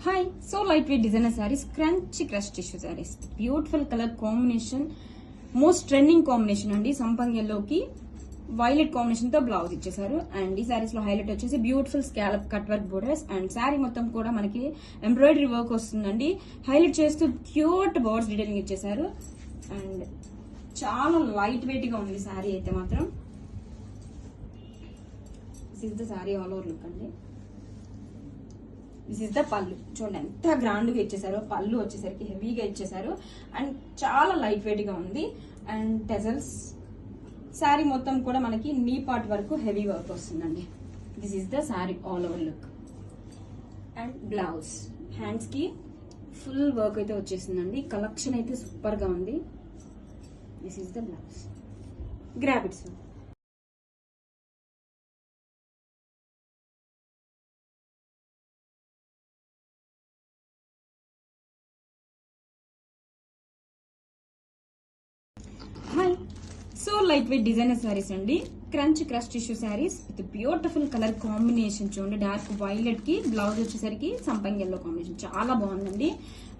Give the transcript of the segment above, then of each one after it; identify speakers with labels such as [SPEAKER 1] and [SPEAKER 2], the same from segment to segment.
[SPEAKER 1] Hi, so lightweight designer sarees, crunchy crush tissue sarees. Beautiful color combination, most trending combination అండి. సంపంగ్ yellow కి violet combination తో blouse ఇచ్చేసారు. And ఈ సారీస్ లో highlight వచ్చేసి beautiful scallop cut work borders and sorry మొత్తం కూడా మనకి ఎంబ్రాయిడరీ వర్క్ వస్తుందండి. హైలైట్ చేస్తూ క్యూట్ బోర్డ్స్ డీటెయిలింగ్ ఇచ్చేసారు. అండ్ చాలా లైట్ వెయిట్ గా ఉంది సారీ అయితే మాత్రం. This is the sorry all over look అండి. దిస్ ఇస్ ద పళ్ళు. చూడండి ఎంత గ్రాండ్ గా ఇచ్చేసారో. పళ్ళు వచ్చేసరికి హెవీగా ఇచ్చేసారు అండ్ చాలా లైట్ వెయిట్ గా ఉంది. అండ్ టెజల్స్ శారీ మొత్తం కూడా మనకి నీ పార్ట్ వరకు హెవీ వర్క్ వస్తుందండి. This is the sari all over look. And blouse hands కి ఫుల్ వర్క్ అయితే వచ్చేసిందండి. కలెక్షన్ అయితే సూపర్ గా ఉంది. This is the blouse. Grab it sir. Hi, so light weight designer saris అండి. Crunch crush tissue saris with beautiful colour combination. చూడండి dark violet కి blouse వచ్చేసరికి సంపంగ్ ఎల్లో కాంబినేషన్ చాలా బాగుందండి.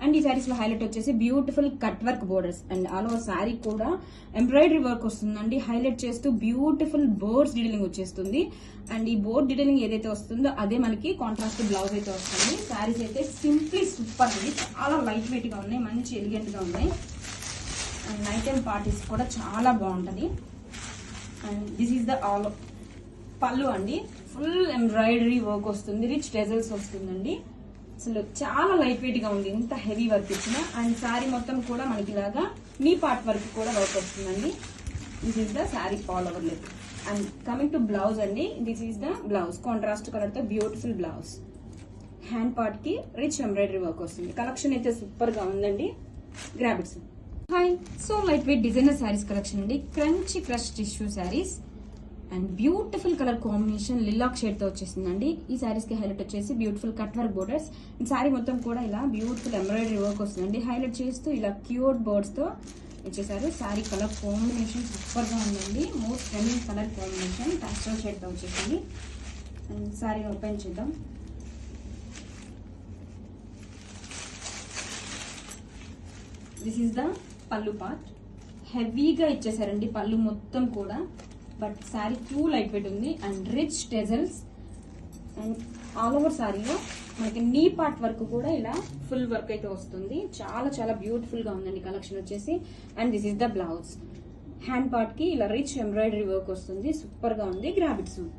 [SPEAKER 1] అండ్ ఈ శారీస్ లో హైలైట్ వచ్చేసి beautiful cut work borders and all over sari కూడా ఎంబ్రాయిడరీ వర్క్ వస్తుందండి. హైలైట్ చేస్తూ బ్యూటిఫుల్ బోర్డ్స్ డీటెయిలింగ్ వచ్చేస్తుంది. అండ్ ఈ బోర్డ్ డీటెయిలింగ్ ఏదైతే వస్తుందో అదే మనకి కాంట్రాస్ట్ బ్లౌజ్ అయితే వస్తుంది. శారీస్ అయితే సింప్లీ సూపర్ అండి. చాలా లైట్ వెయిట్ గా ఉన్నాయి, మంచి ఎలిగెంట్ గా ఉన్నాయి. అండ్ నైట్ టైం పార్టీస్ కూడా చాలా బాగుంటుంది. And this is the all పళ్ళు అండి. ఫుల్ ఎంబ్రాయిడరీ వర్క్ వస్తుంది, రిచ్ టెజల్స్ వస్తుందండి. అసలు చాలా లైట్ వెయిట్ గా ఉంది, ఇంత హెవీ వర్క్ ఇచ్చిన. అండ్ శారీ మొత్తం కూడా మనకి ఇలాగా నీ పార్ట్ వరకు కూడా వర్క్ వస్తుందండి. This is the sari all over look. And coming to blouse అండి. This is the blouse. Contrast colour తో బ్యూటిఫుల్ బ్లౌజ్. హ్యాండ్ పార్ట్ కి రిచ్ ఎంబ్రాయిడరీ వర్క్ వస్తుంది. కలెక్షన్ అయితే సూపర్ గా ఉందండి. Grab it. Hi, so light weight designer saris collection అండి. Crunchy crush tissue saris and beautiful colour combination lilac shade తో వచ్చేసిందండి. ఈ శారీస్ కి హైలైట్ వచ్చేసి beautiful cut work borders. Sari మొత్తం కూడా ఇలా బ్యూటిఫుల్ ఎంబ్రాయిడరీ వర్క్ వస్తుందండి. హైలైట్ చేస్తూ ఇలా క్యూట్ బోర్డ్స్ తో ఇచ్చేసారు. శారీ కలర్ కాంబినేషన్ సూపర్ గా ఉందండి. Most trending colour combination pastel shade తో వచ్చేసింది. అండ్ శారీ ఓపెన్ చేద్దాం. This is the pallu part. హెవీగా ఇచ్చేసారండి పళ్ళు మొత్తం కూడా. But sari too light weight ఉంది. And rich tassels. And all over శారీలో మనకి నీ పార్ట్ వరకు కూడా ఇలా ఫుల్ వర్క్ అయితే వస్తుంది. చాలా చాలా బ్యూటిఫుల్ గా ఉందండి కలెక్షన్ వచ్చేసి. And this is the blouse. Hand part కి ఇలా రిచ్ ఎంబ్రాయిడరీ వర్క్ వస్తుంది. సూపర్ గా ఉంది. Grab it soon.